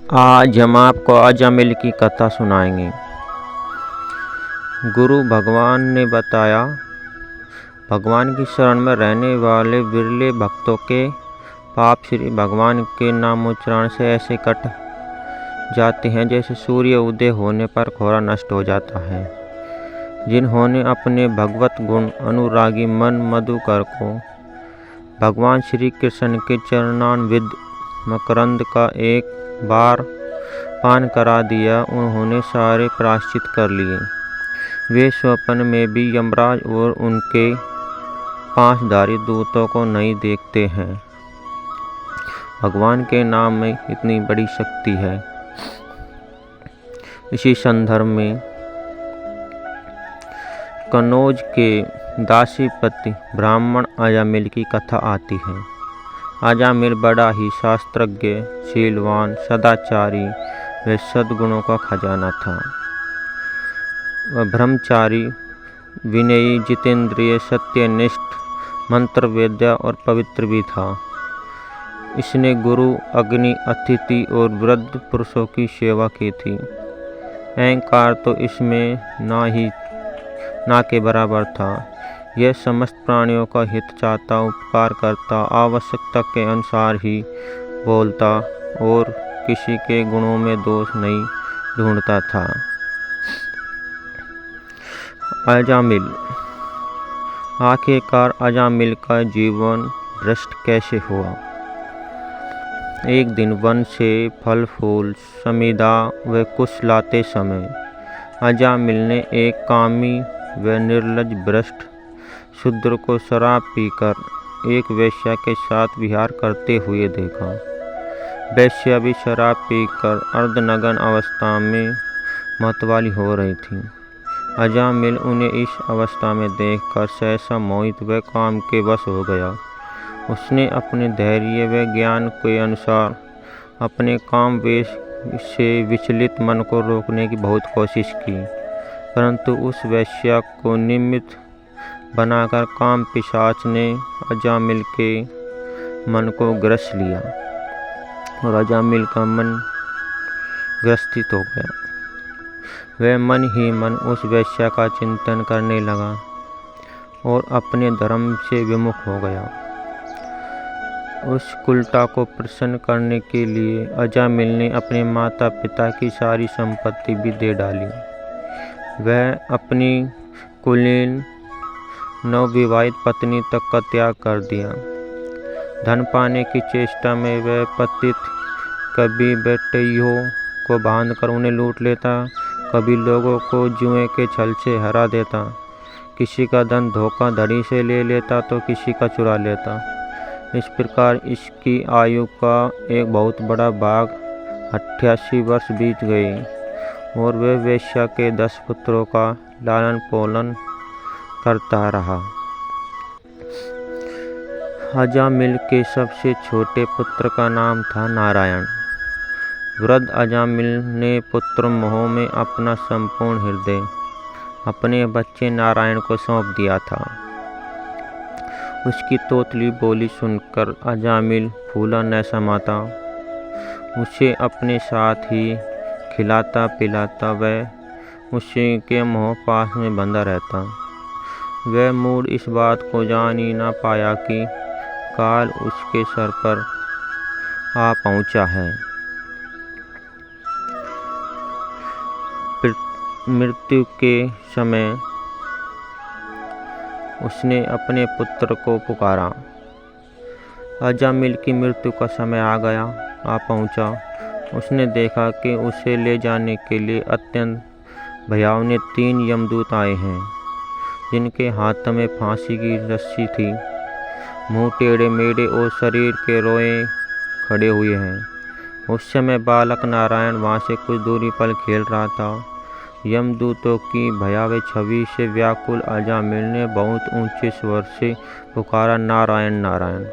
आज हम आपको अजामिल की कथा सुनाएंगे। गुरु भगवान ने बताया, भगवान की शरण में रहने वाले विरले भक्तों के पाप श्री भगवान के नामोच्चारण से ऐसे कट जाते हैं जैसे सूर्य उदय होने पर कोहरा नष्ट हो जाता है। जिन्होंने अपने भगवत गुण अनुरागी मन मधुकर को भगवान श्री कृष्ण के चरणान्वित मकरंद का एक बार पान करा दिया, उन्होंने सारे प्रायश्चित कर लिए। वे स्वप्न में भी यमराज और उनके पांचधारी दूतों को नहीं देखते हैं। भगवान के नाम में इतनी बड़ी शक्ति है। इसी संदर्भ में कनौज के दासीपति ब्राह्मण अजामिल की कथा आती है। अजामिल बड़ा ही शास्त्रज्ञ, शीलवान, सदाचारी व सद्गुणों का खजाना था। वह ब्रह्मचारी, विनयी, जितेंद्रिय, सत्यनिष्ठ, मंत्रवेद्या और पवित्र भी था। इसने गुरु, अग्नि, अतिथि और वृद्ध पुरुषों की सेवा की थी। अहंकार तो इसमें ना के बराबर था। यह समस्त प्राणियों का हित चाहता, उपकार करता, आवश्यकता के अनुसार ही बोलता और किसी के गुणों में दोष नहीं ढूंढता था। अजामिल। आखिरकार अजामिल का जीवन भ्रष्ट कैसे हुआ? एक दिन वन से फल फूल, समीदा व कुश लाते समय अजामिल ने एक कामी व निर्लज भ्रष्ट शूद्र को शराब पीकर एक वेश्या के साथ विहार करते हुए देखा। वेश्या भी शराब पीकर अर्धनग्न अवस्था में मतवाली हो रही थी। अजामिल उन्हें इस अवस्था में देखकर सहसा मोहित व काम के वश हो गया। उसने अपने धैर्य व ज्ञान के अनुसार अपने काम वेश से विचलित मन को रोकने की बहुत कोशिश की, परंतु उस वेश्या को निमित्त बनाकर काम पिशाच ने अजामिल के मन को ग्रस लिया और अजामिल का मन ग्रसित हो गया। वह मन ही मन उस वेश्या का चिंतन करने लगा और अपने धर्म से विमुख हो गया। उस कुलटा को प्रसन्न करने के लिए अजामिल ने अपने माता पिता की सारी संपत्ति भी दे डाली। वह अपनी कुलीन नवविवाहित पत्नी तक का त्याग कर दिया। धन पाने की चेष्टा में वह पतित कभी बेटइयों को बांधकर उन्हें लूट लेता, कभी लोगों को जुए के छल से हरा देता, किसी का धन धोखाधड़ी से ले लेता तो किसी का चुरा लेता। इस प्रकार इसकी आयु का एक बहुत बड़ा भाग 88 वर्ष बीत गई और वह वेश्या के 10 पुत्रों का लालन पालन करता रहा। अजामिल के सबसे छोटे पुत्र का नाम था नारायण। वृद्ध अजामिल ने पुत्र मोह में अपना संपूर्ण हृदय अपने बच्चे नारायण को सौंप दिया था। उसकी तोतली बोली सुनकर अजामिल फूला न समाता। उसे अपने साथ ही खिलाता पिलाता व उसी के मोह पास में बंधा रहता। वह मूड इस बात को जान ही ना पाया कि काल उसके सर पर आ पहुंचा है। मृत्यु के समय उसने अपने पुत्र को पुकारा। अजामिल की मृत्यु का समय आ पहुंचा। उसने देखा कि उसे ले जाने के लिए अत्यंत भयावने 3 यमदूत आए हैं, जिनके हाथ में फांसी की रस्सी थी, मुंह टेढ़े मेढ़े और शरीर के रोए खड़े हुए हैं। उस समय बालक नारायण वहाँ से कुछ दूरी पर खेल रहा था। यमदूतों की भयावह छवि से व्याकुल अजामिल ने बहुत ऊंचे स्वर से पुकारा, नारायण नारायण।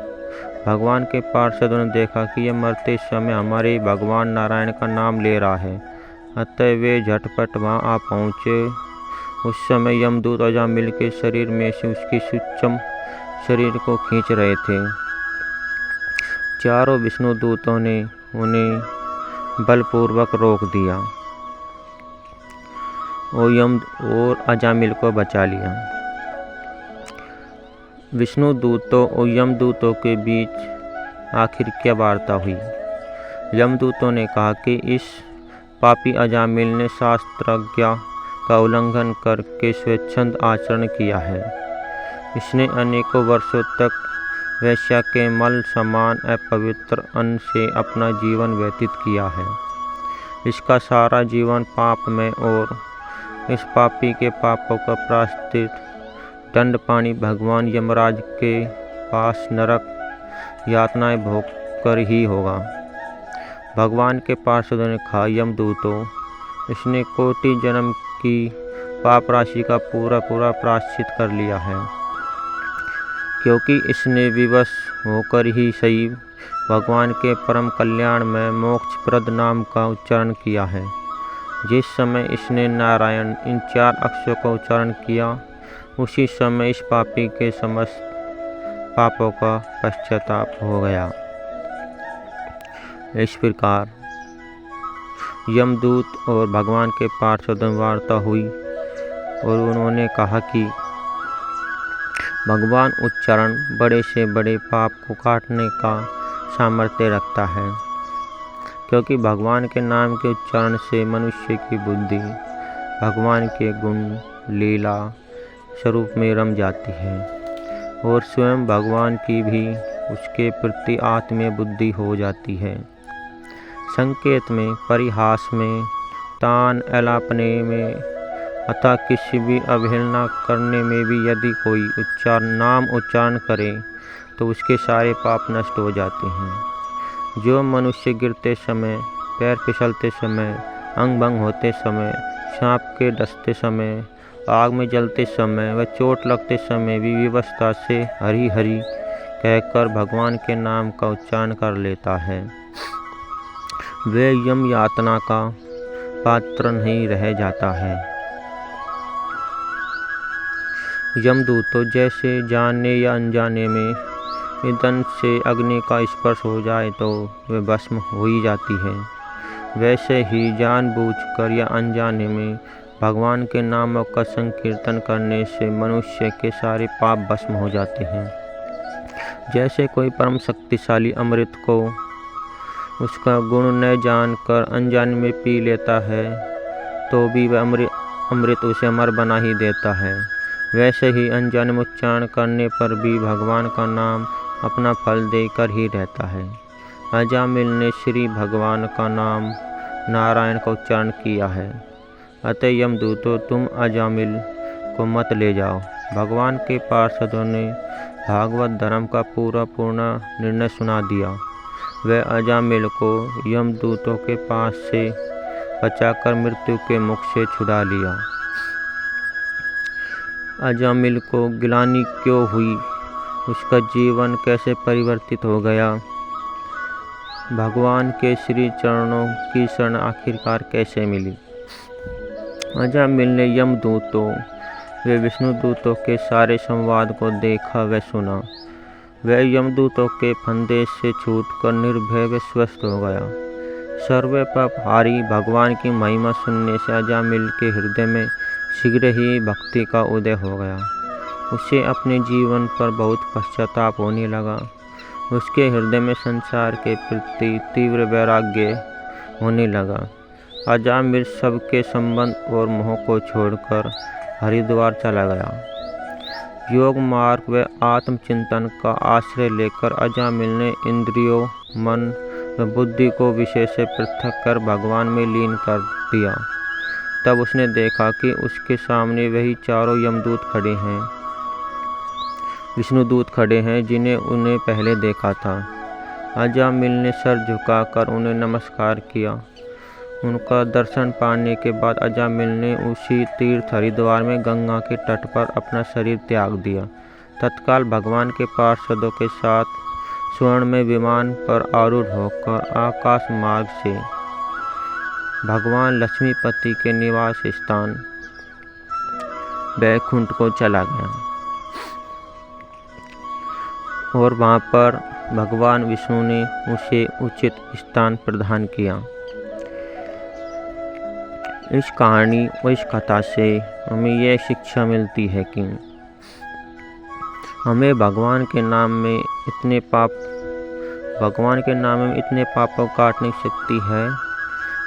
भगवान के पार्षदों ने देखा कि यह मरते समय हमारे भगवान नारायण का नाम ले रहा है, अतः वे झटपट वहाँ आ पहुँचे। उस समय यमदूत अजामिल के शरीर में से उसकी सूक्ष्म शरीर को खींच रहे थे। चारों विष्णु दूतों ने उन्हें बलपूर्वक रोक दिया और अजामिल को बचा लिया। विष्णुदूतों और यमदूतों के बीच आखिर क्या वार्ता हुई? यमदूतों ने कहा कि इस पापी अजामिल ने शास्त्राज्ञा का उल्लंघन करके स्वेच्छंद आचरण किया है। इसने अनेकों वर्षों तक वेश्या के मल समान अपवित्र अन्न से अपना जीवन व्यतीत किया है। इसका सारा जीवन पाप में, और इस पापी के पापों का प्रायश्चित दंड पानी भगवान यमराज के पास नरक यातनाएं भोग कर ही होगा। भगवान के पार्षदों ने कहा, यमदूतों, इसने कोटि जन्म की पाप राशि का पूरा प्रायश्चित कर लिया है, क्योंकि इसने विवश होकर ही सही भगवान के परम कल्याण में मोक्षप्रद नाम का उच्चारण किया है। जिस समय इसने नारायण इन 4 अक्षरों का उच्चारण किया, उसी समय इस पापी के समस्त पापों का पश्चाताप हो गया। इस प्रकार यमदूत और भगवान के पार्षदों में वार्ता हुई और उन्होंने कहा कि भगवान उच्चारण बड़े से बड़े पाप को काटने का सामर्थ्य रखता है, क्योंकि भगवान के नाम के उच्चारण से मनुष्य की बुद्धि भगवान के गुण लीला स्वरूप में रम जाती है और स्वयं भगवान की भी उसके प्रति आत्मीय बुद्धि हो जाती है। संकेत में, परिहास में, तान एलापने में अतः किसी भी अवहेलना करने में भी यदि कोई नाम उच्चारण करे तो उसके सारे पाप नष्ट हो जाते हैं। जो मनुष्य गिरते समय, पैर फिसलते समय, अंग भंग होते समय, सांप के डसते समय, आग में जलते समय व चोट लगते समय भी विवशता से हरि हरि कहकर भगवान के नाम का उच्चारण कर लेता है, वे यम यातना का पात्र नहीं रह जाता है। यमदूतों, जैसे जानने या अनजाने में ईंधन से अग्नि का स्पर्श हो जाए तो वे भस्म हो ही जाती है, वैसे ही जानबूझकर या अनजाने में भगवान के नामों का संकीर्तन करने से मनुष्य के सारे पाप भस्म हो जाते हैं। जैसे कोई परम शक्तिशाली अमृत को उसका गुण न जानकर अनजाने में पी लेता है तो भी वह अमृत उसे अमर बना ही देता है, वैसे ही अनजाने में उच्चारण करने पर भी भगवान का नाम अपना फल देकर ही रहता है। अजामिल ने श्री भगवान का नाम नारायण का उच्चारण किया है, अतः यमदूतों, तुम अजामिल को मत ले जाओ। भगवान के पार्षदों ने भागवत धर्म का पूर्ण निर्णय सुना दिया। वह अजामिल को यमदूतों के पास से बचाकर मृत्यु के मुख से छुड़ा लिया। अजामिल को गिलानी क्यों हुई? उसका जीवन कैसे परिवर्तित हो गया? भगवान के श्री चरणों की शरण आखिरकार कैसे मिली? अजामिल ने यमदूतों वे विष्णुदूतों के सारे संवाद को देखा व सुना। वह यमदूतों के फंदे से छूटकर निर्भय व स्वस्थ हो गया। सर्व पापहारी भगवान की महिमा सुनने से अजामिल के हृदय में शीघ्र ही भक्ति का उदय हो गया। उसे अपने जीवन पर बहुत पश्चाताप होने लगा। उसके हृदय में संसार के प्रति तीव्र वैराग्य होने लगा। अजामिल सबके संबंध और मोह को छोड़कर हरिद्वार चला गया। योग मार्ग व आत्मचिंतन का आश्रय लेकर अजामिल ने इंद्रियों, मन व बुद्धि को विषय से पृथक कर भगवान में लीन कर दिया। तब उसने देखा कि उसके सामने वही चारों यमदूत खड़े हैं, विष्णुदूत खड़े हैं, जिन्हें उन्हें पहले देखा था। अजामिल ने सर झुकाकर उन्हें नमस्कार किया। उनका दर्शन पाने के बाद अजामिल ने उसी तीर्थ हरिद्वार में गंगा के तट पर अपना शरीर त्याग दिया। तत्काल भगवान के पार्षदों के साथ स्वर्ण में विमान पर आरूढ़ होकर आकाश मार्ग से भगवान लक्ष्मीपति के निवास स्थान वैकुंठ को चला गया और वहां पर भगवान विष्णु ने उसे उचित स्थान प्रदान किया। इस कहानी और इस कथा से हमें यह शिक्षा मिलती है कि हमें भगवान के नाम में इतने पापों काटने की शक्ति है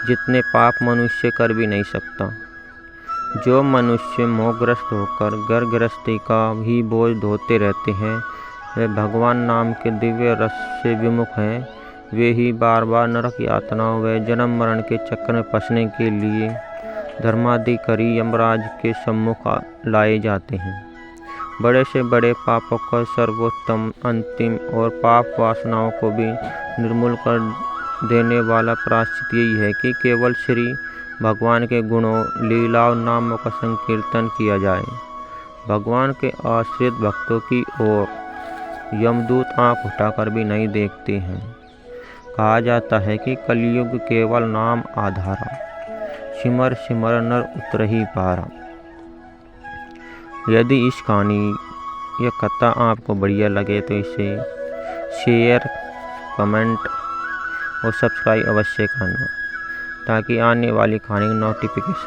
जितने पाप मनुष्य कर भी नहीं सकता। जो मनुष्य मोहग्रस्त होकर घर गृहस्थी का ही बोझ ढोते रहते हैं, वे भगवान नाम के दिव्य रस से विमुख हैं। वे ही बार बार नरक यातनाओं व जन्म मरण के चक्कर में फंसने के लिए धर्माधिकारी यमराज के सम्मुख लाए जाते हैं। बड़े से बड़े पापों का सर्वोत्तम, अंतिम और पाप वासनाओं को भी निर्मूल कर देने वाला प्रायश्चित यही है कि केवल श्री भगवान के गुणों, लीलाओं, नामों का संकीर्तन किया जाए। भगवान के आश्रित भक्तों की ओर यमदूत आंख उठाकर भी नहीं देखते हैं। कहा जाता है कि कलयुग केवल नाम आधारा, सिमर सिमर नर उतर ही पारा। यदि इस कहानी या कथा आपको बढ़िया लगे तो इसे शेयर, कमेंट और सब्सक्राइब अवश्य करना, ताकि आने वाली कहानी का नोटिफिकेशन